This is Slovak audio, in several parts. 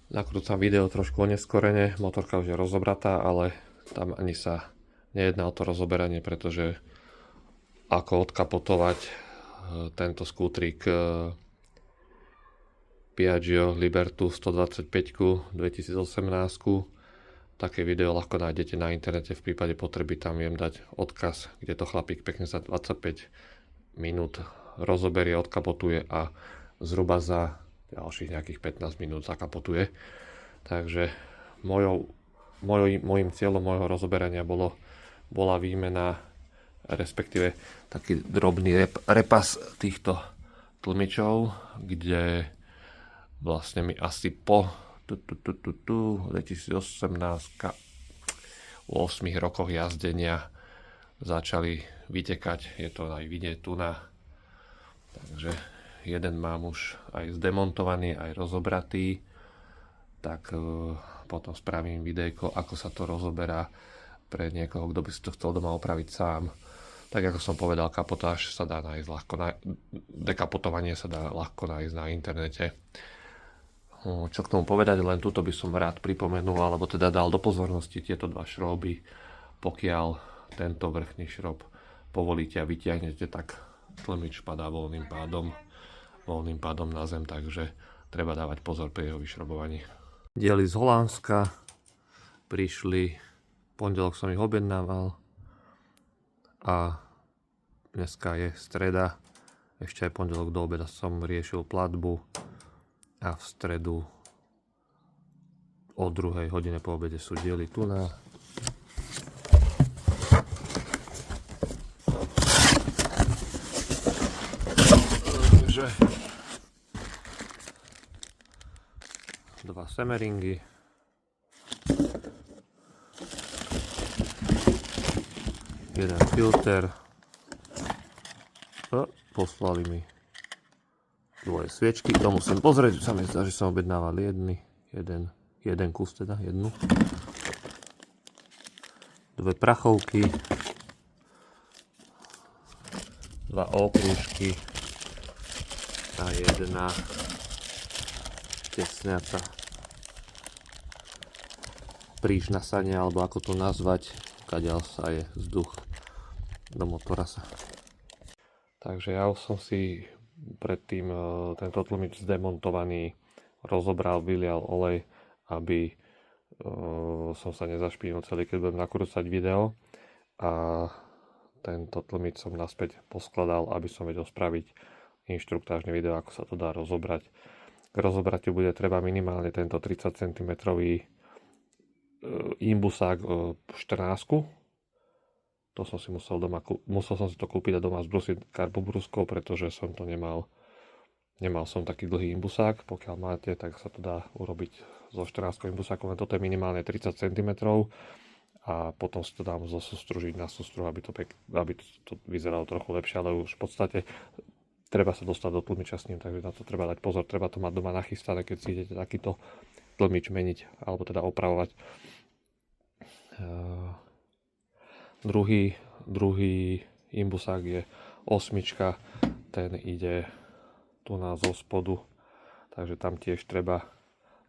Nakrúcam video trošku oneskorene, motorka už je rozobratá, ale tam ani sa nejedná o to rozoberanie, pretože ako odkapotovať tento skútrik Piaggio Libertu 125 2018. Také video ľahko nájdete na internete, v prípade potreby tam viem dať odkaz, kde to chlapík pekne za 25 minút rozoberie, odkapotuje a zhruba za ďalších nejakých 15 minút zakapotuje. Takže môjim cieľom môjho rozoberania bola výmena, respektíve taký drobný repas týchto tlmičov, kde vlastne mi asi po 2018 8 rokoch jazdenia začali vytekať. Je to aj vidieť tu na. Takže jeden mám už aj zdemontovaný, aj rozobratý. Tak potom spravím videjko, ako sa to rozoberá pre niekoho, kto by si to chcel doma opraviť sám. Tak ako som povedal, kapotáž sa dá nájsť ľahko, dekapotovanie sa dá ľahko nájsť na internete. Čo k tomu povedať, len túto by som rád pripomenul, alebo teda dal do pozornosti tieto dva šroby. Pokiaľ tento vrchný šrob povolíte a vytiahnete, tak tlmič padá voľným pádom na zem, takže treba dávať pozor pri jeho vyšrobovaní. Diely z Holandska prišli, pondelok som ich objednával a dneska je streda, ešte aj pondelok do obeda som riešil platbu a v stredu o 2 hodine po obede sú diely tu na. Takže 2 semeringy, jeden filter a poslali mi 2 sviečky, to musím pozrieť, sa mi zdá, že som objednával jeden kus, teda jednu. 2 prachovky, 2 okrúžky a jedna tesňaca príš na sane, alebo ako to nazvať, kadiaľ sa je vzduch do motora sa. Takže ja už som si predtým tento tlmič zdemontovaný rozobral, vylial olej, aby som sa nezašpinil celý, keď budem nakrúcať video, a tento tlmič som naspäť poskladal, aby som vedel spraviť inštruktážne video, ako sa to dá rozobrať. K rozobratiu bude treba minimálne tento 30 cm imbusák 14. To som si musel som si to kúpiť a doma zbrusiť karbobruskou, pretože som to nemal som taký dlhý imbusák. Pokiaľ máte, tak sa to dá urobiť so 14 imbusákom, len toto je minimálne 30 cm a potom si to dám zosústružiť na sústruh, aby to vyzeralo trochu lepšie, ale už v podstate treba sa dostať do tlmiča s ním, takže na to treba dať pozor, treba to mať doma nachystané, keď si idete takýto tlmič meniť, alebo teda opravovať. Druhý imbusák je 8, ten ide tu na zo spodu, takže tam tiež treba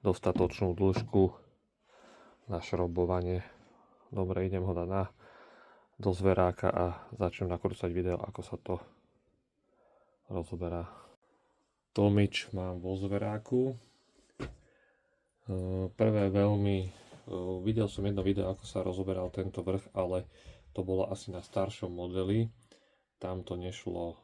dostatočnú dĺžku na šrobovanie. Dobre, idem ho dať do zveráka a začnem nakrúcať video, ako sa to rozoberá. Tlmič mám vo zveráku. Videl som jedno video, ako sa rozoberal tento vrch, ale to bolo asi na staršom modeli. Tam to nešlo,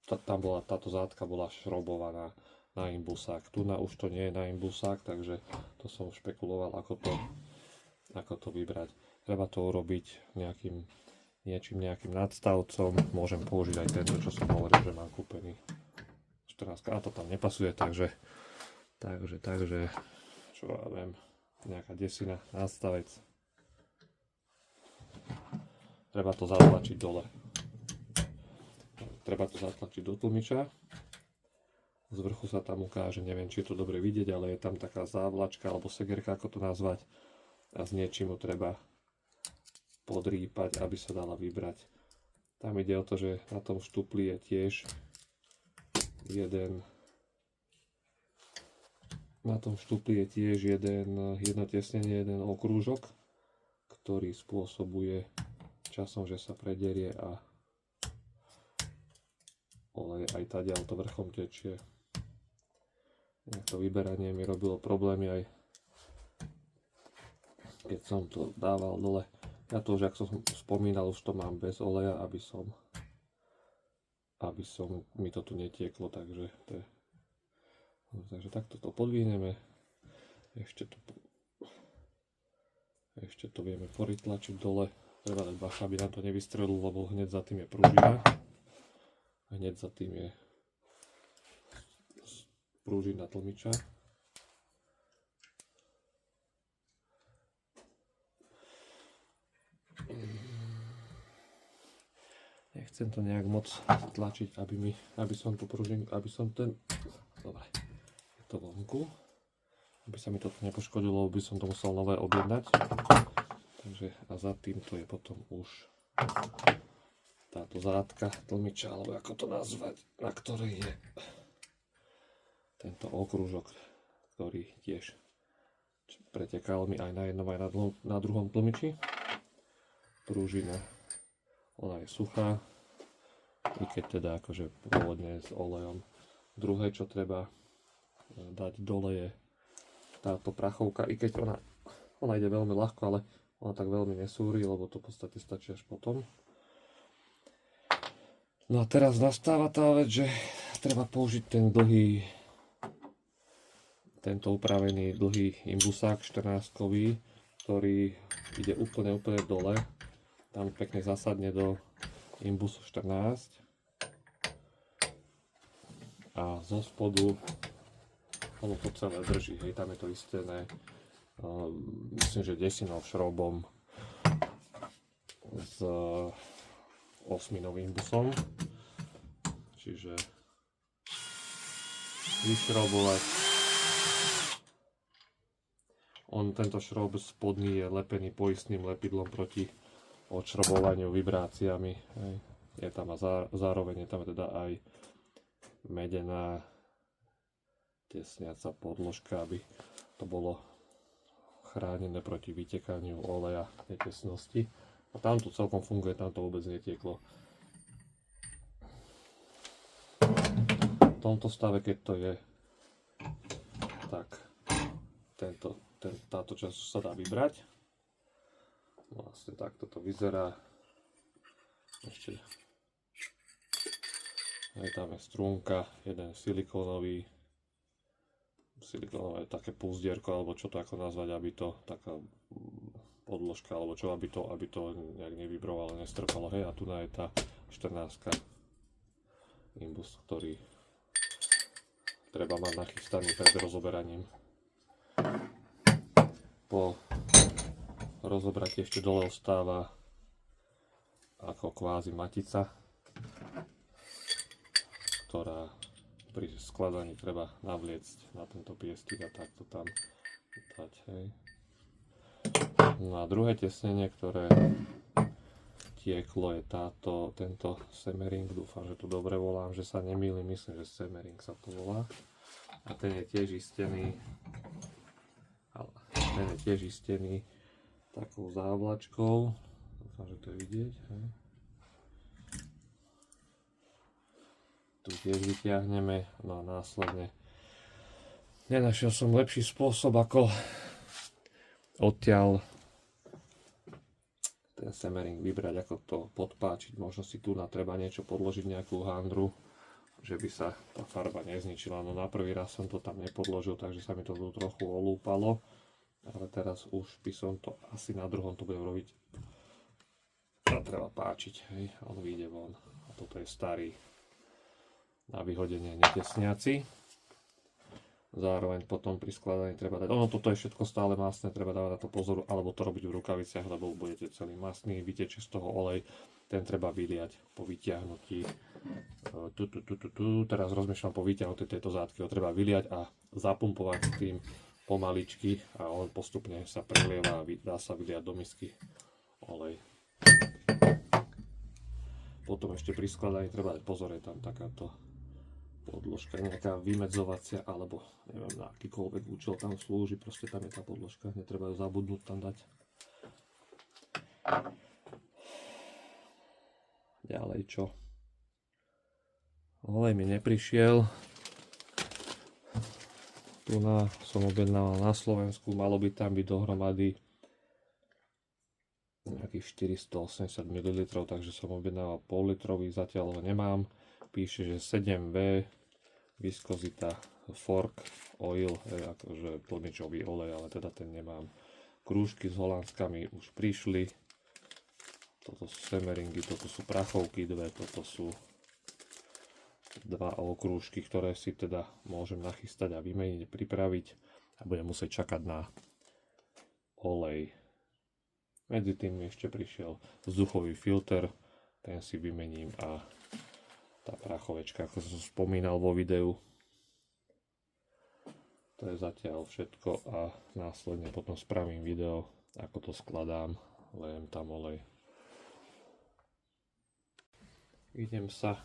táto zátka bola šrobovaná na imbusák. Tu už to nie je na imbusák, takže to som špekuloval, ako to vybrať. Treba to urobiť nejakým nadstavcom. Môžem použiť aj tento, čo som hovoril, že mám kúpený 14, a to tam nepasuje, takže čo ja viem, nejaká desina, nadstavec. Treba to zatlačiť dole. Treba to zatlačiť do tlmiča. Z vrchu sa tam ukáže, neviem, či je to dobre vidieť, ale je tam taká závlačka alebo segerka, ako to nazvať, a s niečím ho treba podrýpať, aby sa dala vybrať. Tam ide o to, že na tom štupli je tiež jeden Na tom štupli je tiež jedno tesnenie, jeden okrúžok, ktorý spôsobuje časom, že sa prederie a olej aj tadiaľ to vrchom tečie. To vyberanie mi robilo problémy aj keď som to dával dole. Ja to už, ako som spomínal, už to mám bez oleja, aby mi to tu netieklo, takže takto to podvihneme. Ešte to vieme porytlačiť dole. Treba dať bacha, aby nám to nevystrelilo, lebo hneď za tým je pružina. Hneď za tým je pružina tlmiča. Nechcem to nejak moc tlačiť, aby som dobre, je to vonku. Aby sa mi toto nepoškodilo, by som to musel nové objednať. Takže a za týmto je potom už táto zátka tlmiča, alebo ako to nazvať, na ktorej je tento okrúžok, ktorý tiež pretekal mi aj na jednom, aj na druhom tlmiči. Prúžina, ona je suchá, i keď teda akože pôvodne s olejom. Druhé, čo treba dať dole, je táto prachovka, i keď ona ide veľmi ľahko, ale ona tak veľmi nesúri, lebo to v podstate stačí až potom. No a teraz nastáva tá vec, že treba použiť tento upravený dlhý imbusák 14-kový, ktorý ide úplne dole. Tam pekne zasadne do imbusu 14 a zo spodu ono to celé drží, hej, tam je to istené, myslím, že desinou šroubom s 8-novým imbusom, čiže vyšroubovať. Tento šroub spodný je lepený poistným lepidlom proti odšrobovaniu vibráciami, hej. Je tam zároveň je tam teda aj medená tesniaca podložka, aby to bolo chránené proti vytekaniu oleja netesnosti. A tam to celkom funguje, tam to vôbec netieklo. V tomto stave, keď to je, tak táto časť sa dá vybrať. Vlastne takto to vyzerá. Ešte aj tam je strúnka, jeden silikónový, také púzdierko, alebo čo to ako nazvať, aby to taká podložka, alebo čo, aby to nejak nevibrovalo, nestrpalo. Hej, a tu je tá 14 imbus, ktorý treba mať nachystaný pred rozoberaním. Po rozobratí ešte dole ostáva ako kvázi matica, ktorá pri skladaní treba navliecť na tento piestik a takto tam dať, hej. No a druhé tesnenie, ktoré tieklo, je tento Semmering. Dúfam, že to dobre volám, že sa nemýlim, myslím, že Semmering sa to volá. A ten je tiež istený takou závlačkou. Dúfam, že to je vidieť, hej. Tu tiež vyťahneme, no a následne nenašiel som lepší spôsob, ako odtiaľ ten Semmering vybrať, ako to podpáčiť. Možno si tu treba niečo podložiť, nejakú handru, že by sa tá farba nezničila. No na prvý raz som to tam nepodložil, takže sa mi to tu trochu olúpalo, ale teraz už by som to asi na druhom to budem robiť. To treba páčiť, hej, on vyjde von. A toto je starý na vyhodenie netesniaci. Zároveň potom pri skladaní treba dať, toto je všetko stále masné, treba dávať na to pozor, alebo to robiť v rukaviciach, lebo budete celý masný, vytečie z toho olej, ten treba vyliať po vyťahnutí. Teraz rozmýšľam po vyťahnutí tejto zátky, ho treba vyliať a zapumpovať tým pomaličky a on postupne sa prelieva a dá sa vyliať do misky olej. Potom ešte pri skladaní treba dať pozor, je tam takáto podložka nejaká vymedzovacia, alebo neviem na akýkoľvek účel tam slúži, proste tam je tá podložka, netreba ju zabudnúť tam dať. Ďalej čo? Olej mi neprišiel. Tu som objednával na Slovensku, malo by tam byť dohromady nejakých 480 ml, takže som objednával pol litrový, zatiaľ ho nemám. Píše, že 7V viskozita fork oil, akože plničový olej, ale teda ten nemám. Krúžky s holandskami už prišli. Toto sú semeringy, toto sú prachovky dve, toto sú dva okrúžky, ktoré si teda môžem nachystať a vymeniť, pripraviť a budem musieť čakať na olej. Medzi tým mi ešte prišiel vzduchový filter, ten si vymením a tá prachovečka, ako som spomínal vo videu. To je zatiaľ všetko a následne potom spravím video, ako to skladám, lejem tam olej. Idem sa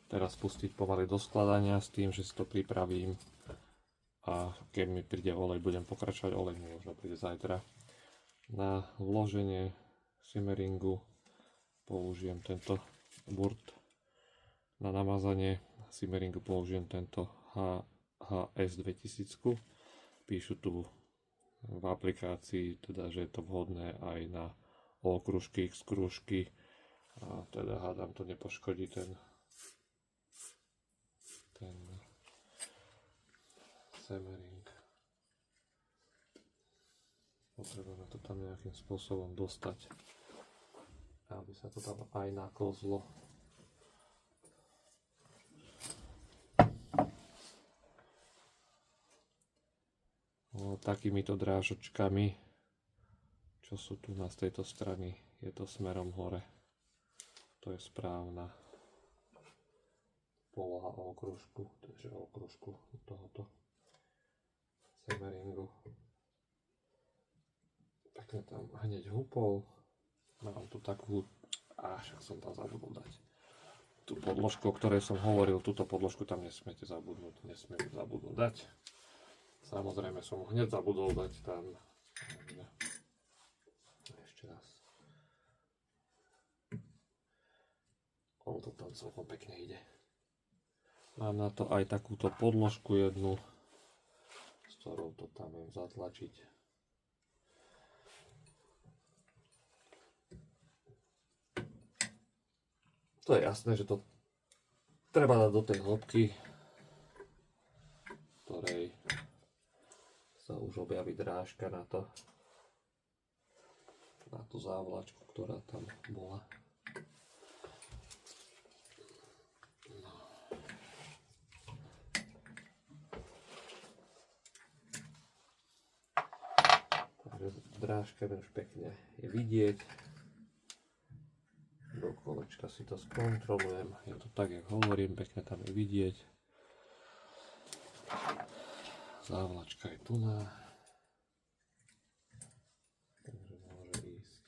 teraz pustiť pomaly do skladania s tým, že si to pripravím a keď mi príde olej, budem pokračovať. Olej mi možno príde zajtra. Na vloženie simmeringu použijem tento burt. Na namazanie simmeringu použijem tento HHS 2000. Píšu tu v aplikácii, teda, že je to vhodné aj na okružky, x krúžky a teda hádam to nepoškodí ten simmering. Potrebujeme to tam nejakým spôsobom dostať, aby sa to tam aj naklzlo. Takýmito drážočkami, čo sú tu z tejto strany, je to smerom hore. To je správna poloha okružku, takže okružku tohoto simmeringu. Pekne tam hneď hupol. Mám tu takú, však som tam zabudol dať tú podložku, o ktorej som hovoril. Túto podložku tam nesmiete zabudnúť, nesmiem zabudnúť dať. Samozrejme som hneď zabudol dať tam. Ešte raz. On to tam celkom pekne ide. Mám na to aj takúto podložku jednu, s ktorou to tam viem zatlačiť. To je jasné, že to treba dať do tej hĺbky, ktorej sa už objaví drážka na tú závlačku, ktorá tam bola. Takže drážka už pekne je vidieť. Do kolečka si to skontrolujem. Je to tak, jak hovorím, pekne tam je vidieť. Závlačka je tu na. Takže môže ísť.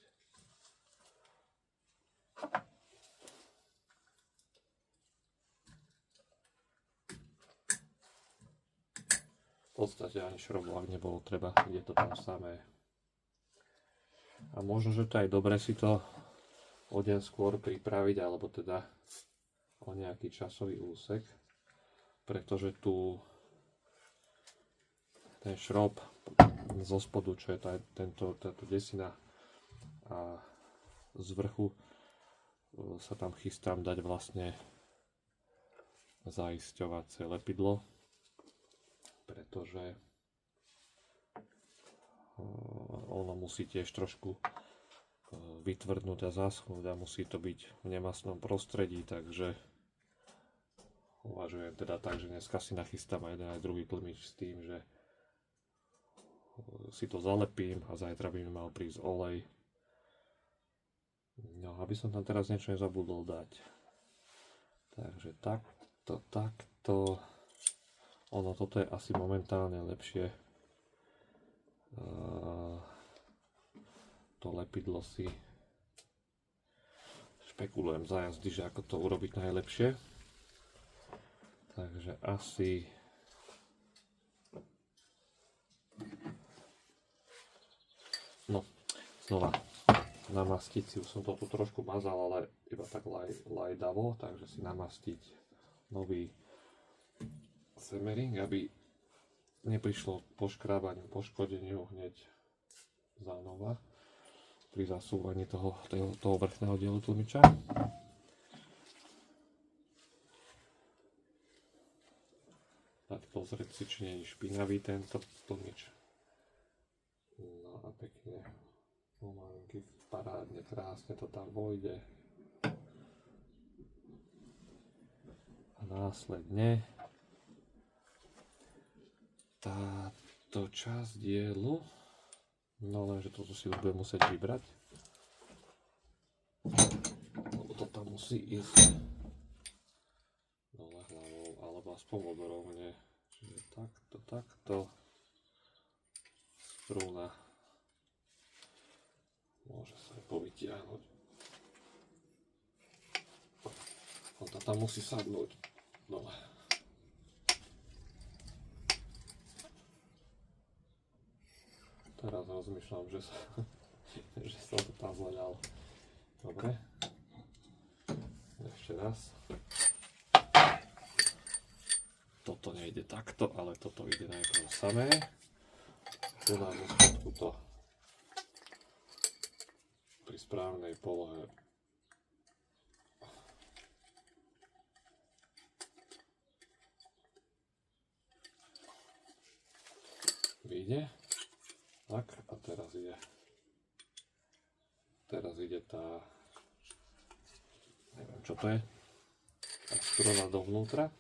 V podstate ani šrobu, ak nebolo treba, ide to tam samé. A možno, že to aj dobre si to o deň skôr pripraviť, alebo teda o nejaký časový úsek, pretože tu ten šrob zo spodu, čo je táto desina a z vrchu sa tam chystám dať vlastne zaisťovacie lepidlo, pretože ono musí tiež trošku vytvrdnúť a zaschnúť a musí to byť v nemastnom prostredí, takže uvažujem teda tak, že dneska si nachystám aj jeden aj druhý tlmič s tým, že si to zalepím a zajtra by mi mal prísť olej. No, aby som tam teraz niečo nezabudol dať. Takže takto. Ono, toto je asi momentálne lepšie. To lepidlo si špekulujem za jazdy, že ako to urobiť najlepšie. Takže asi no, znova namastiť si, už som to tu trošku mazal, ale iba tak lajdavo, takže si namastiť nový semering, aby neprišlo k poškrábaniu, poškodeniu hneď zánova pri zasúvaní toho vrchného dielu tlmiča. Dať pozrieť si, či nie je špinavý tento tlmič. No a pekne, pomalinky, parádne, krásne to tam vojde. A následne táto časť dielu, no lenže toto si už budem musieť vybrať, lebo to tam musí ísť dole hlavou, alebo aspoň vodorovne, čiže takto, strúna môže sa aj povytiahnuť, to tam musí sadnúť dole. Teraz rozmýšľam, že som to tam zľadal. Dobre. Ešte raz. Toto nejde takto, ale toto ide najprv samé. Tu nám zo spodku to pri správnej polohe vyjde. Tak, a teraz ide tá, neviem čo to je, tá struna dovnútra.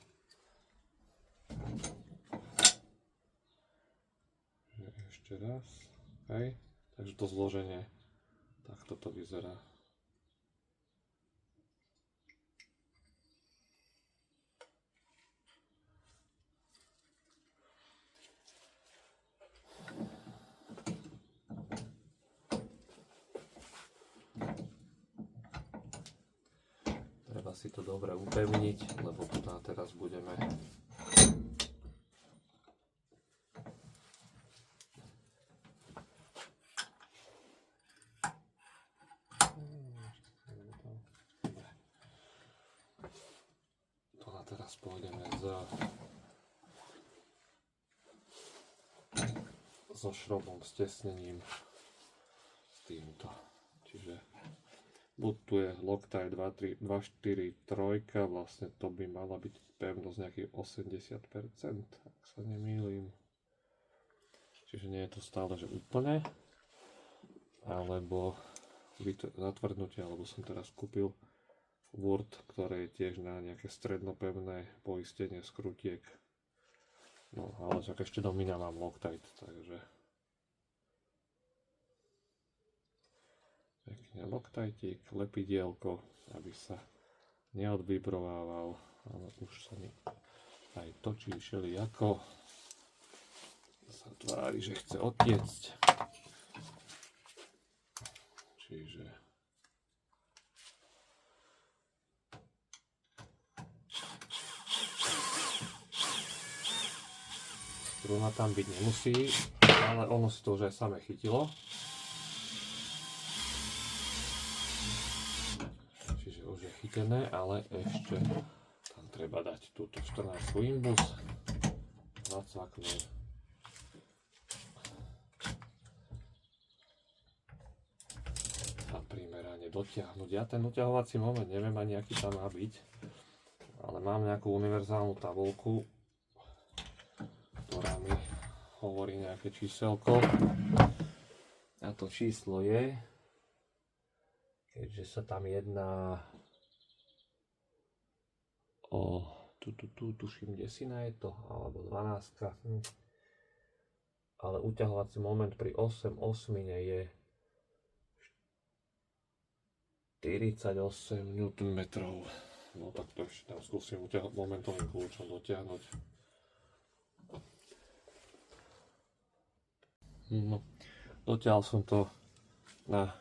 Ešte raz, hej, takže to zloženie, takto to vyzerá. Treba si to dobre upevniť, lebo tu teraz budeme pôjdeme so šrobom, s tesnením, s týmto. Čiže buď tu je Loctite 2, 4, 3, vlastne to by mala byť pevnosť nejakých 80%, ak sa nemýlim. Čiže nie je to stále, že úplne, alebo zatvrdnutie, alebo som teraz kúpil Word, ktoré je tiež na nejaké strednopevné poistenie skrutiek. No, ale však ešte do mina mám Loctite, takže pekne Loctitík, lepidielko, aby sa neodvibrovával, ale už sa mi aj točí všelijako. Sa tvári, že chce odtiecť. Čiže struna tam byť nemusí, ale ono si to už aj samé chytilo. Čiže už je chytené, ale ešte tam treba dať túto 14 imbus, zacvaknúť. A primerane dotiahnuť. Ja ten doťahovací moment neviem ani aký tam má byť, ale mám nejakú univerzálnu tabuľku, ktorá mi hovorí nejaké číselko. A to číslo je, keďže sa tam jedná o tuším desina je to, alebo 12, ale uťahovací moment pri 8 osmine je 48 Nm. No tak to ešte tam skúsim momentovým kľúčom dotiahnuť. No, dotiahol som to na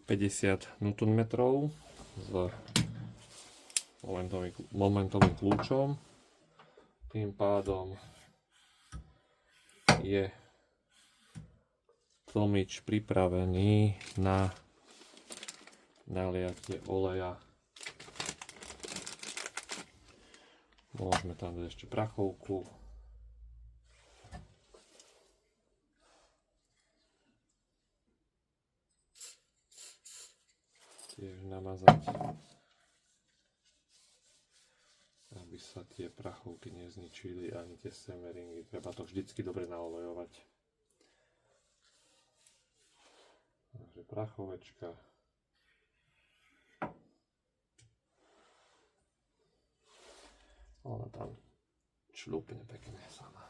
50 Nm s momentovým kľúčom. Tým pádom je tlmič pripravený na naliatie oleja. Môžeme tam dať ešte prachovku. Tiež namazať, aby sa tie prachovky nezničili ani tie semeringy. Treba to vždycky dobre naolejovať. Takže prachovečka. Ona tam čľupne pekne sama.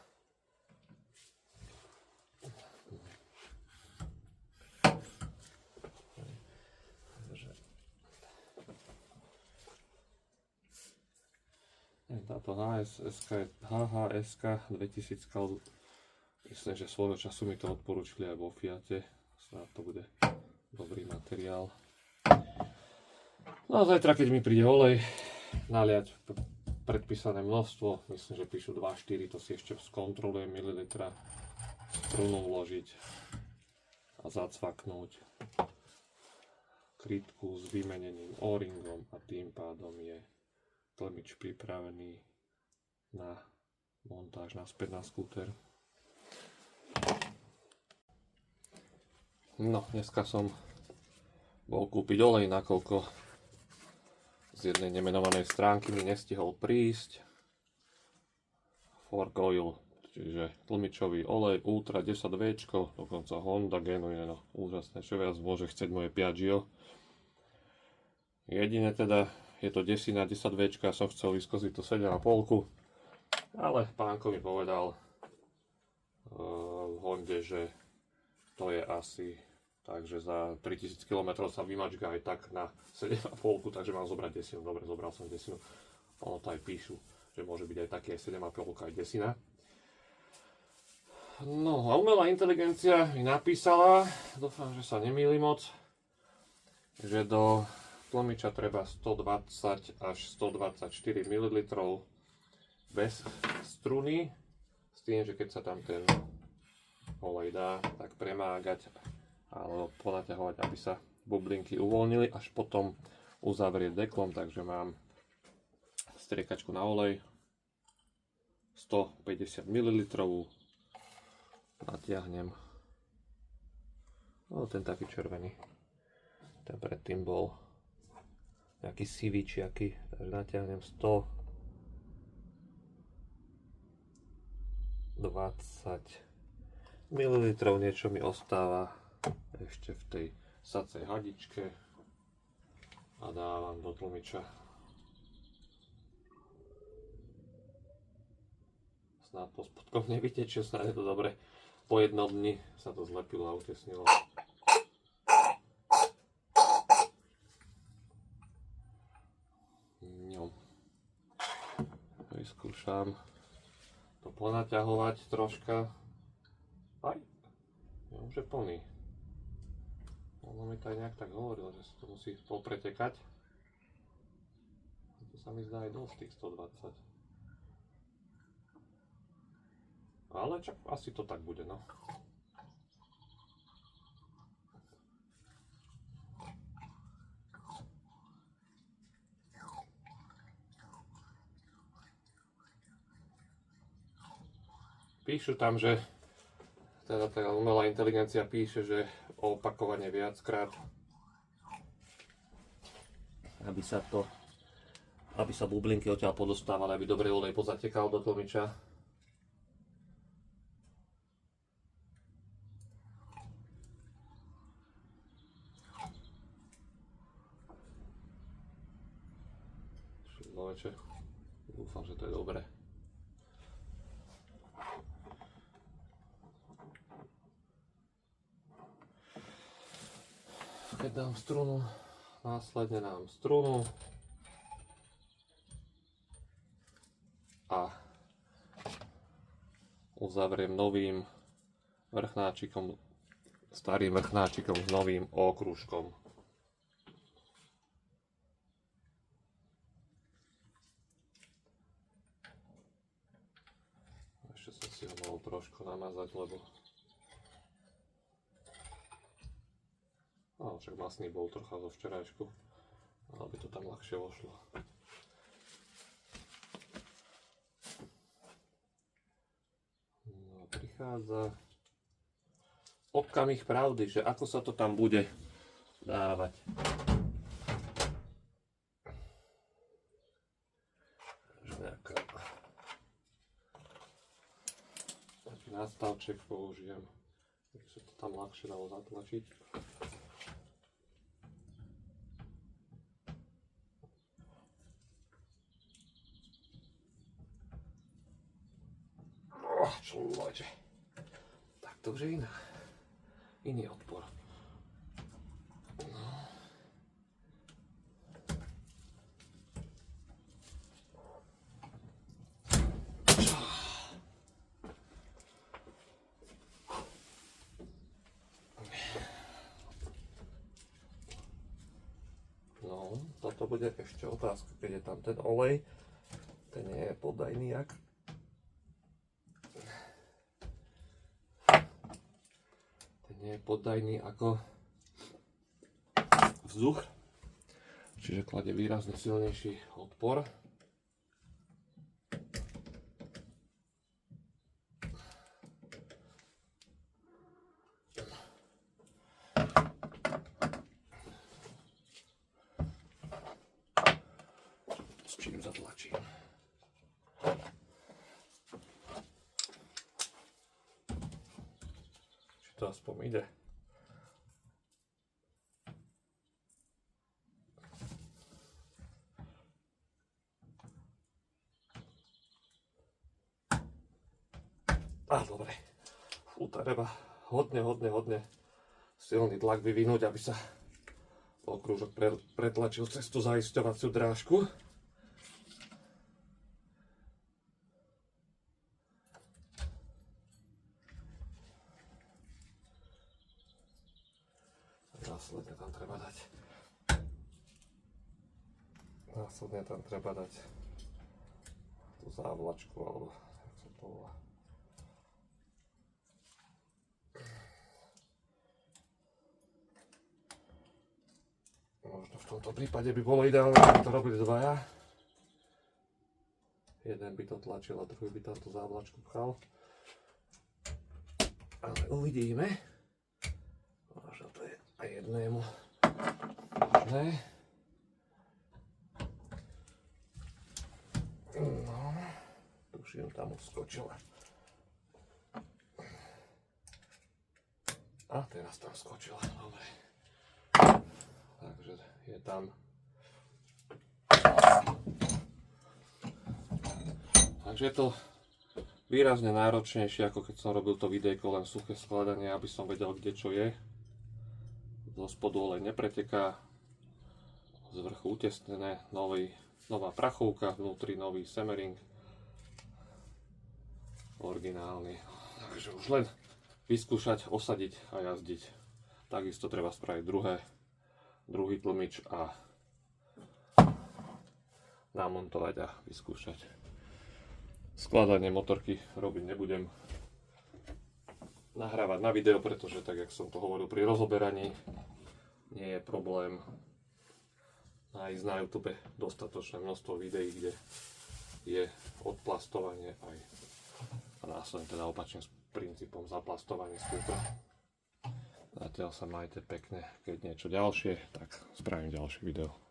Táto HHSK 2000, myslím, že svojho času mi to odporúčili aj vo Fiate. Snad to bude dobrý materiál. No a zajtra, keď mi príde olej, naliať predpísané množstvo, myslím, že píšu 2,4, to si ešte skontrolujem, mililitra, strunu vložiť a zacvaknúť krytku s vymeneným O-ringom a tým pádom je tlmič pripravený na montáž naspäť na skúter. No, dneska som bol kúpiť olej, nakoľko z jednej nemenovanej stránky mi nestihol prísť. Fork Oil, čiže tlmičový olej Ultra 10V, dokonca Honda Genuine, no úžasné, čo viac môže chceť moje Piaggio. Jedine teda je to desina 10V, som chcel vyskoziť to 7,5, ale pánko mi povedal v Honde, že to je asi, takže za 3000 km sa vymačka aj tak na 7,5, takže mám zobrať desinu. Dobre, zobral som desinu. Ono to aj píšu, že môže byť aj také 7,5 aj desina. No a umelá inteligencia mi napísala, dúfam, že sa nemýlim moc, že do tlmiča treba 120 až 124 ml bez struny, s tým, že keď sa tam ten olej dá, tak premágať alebo ponaťahovať, aby sa bublinky uvoľnili, až potom uzavrieť deklom. Takže mám striekačku na olej 150 ml, natiahnem, no ten taký červený, ten predtým bol nejaký sivý či aký, takže natiahnem 120 ml, niečo mi ostáva ešte v tej sacej hadičke a dávam do tlmiča. Snáď to spodkom nevytečie, snáď je to dobre. Po jednom dni sa to zlepilo a utesnilo. Vyskúšam to ponaťahovať troška. Aj, ja už je plný. Ono mi to aj nejak tak hovorilo, že sa to musí popretekať. To sa mi zdá aj dosť tých 120. Ale čak asi to tak bude, no. Píšu tam, že teda tá umelá inteligencia píše, že opakovanie viackrát, aby sa bublinky odtiaľ podostávali, aby dobre olej pozatekal do tlmiča. Človeče, dúfam, že to je dobré. Keď dám strunu, následne dám strunu a uzavriem novým vrchnáčikom, starým vrchnáčikom s novým okružkom. trošku namazať, lebo však masný bol trocha zo včerajšku, aby to tam ľahšie vošlo. No, prichádza okamih pravdy, že ako sa to tam bude dávať. Taký nástavček použijem, aby sa to tam ľahšie dalo zatlačiť. Človeče, tak to už je iný odpor. No, toto bude ešte otázka, keď je tam ten olej, ten nie je podajný jak. Nie je poddajný ako vzduch, čiže kladie výrazne silnejší odpor. S čím zatlačím. To aspoň ide. Dobre. Treba hodne silný tlak vyvinúť, aby sa okrúžok pretlačil cez tú zaisťovaciu drážku. Následne tam treba dať tú závlačku, alebo jak sa to volá. Možno v tomto prípade by bolo ideálne, aby to robili dvaja. Jeden by to tlačil a druhý by tam tú závlačku pchal. Ale uvidíme. Možno to je aj jednému možné. No, tuším, tam už skočila. A teraz tam skočila, dobre. Takže je tam. Takže je to výrazne náročnejšie, ako keď som robil to videjko, len suché skladanie, aby som vedel, kde čo je. Zo spodu olej nepreteká, z vrchu utesnené, nová prachovka, vnútri nový Semmering, originálny. Takže už len vyskúšať, osadiť a jazdiť. Takisto treba spraviť druhý tlmič a namontovať a vyskúšať. Skladanie motorky robiť nebudem. Nahrávať na video, pretože tak, jak som to hovoril pri rozoberaní, nie je problém nájsť na YouTube dostatočné množstvo videí, kde je odplastovanie aj a následne teda opačným princípom zaplastovanie skútra. Zatiaľ sa majte pekne, keď niečo ďalšie, tak spravím ďalšie video.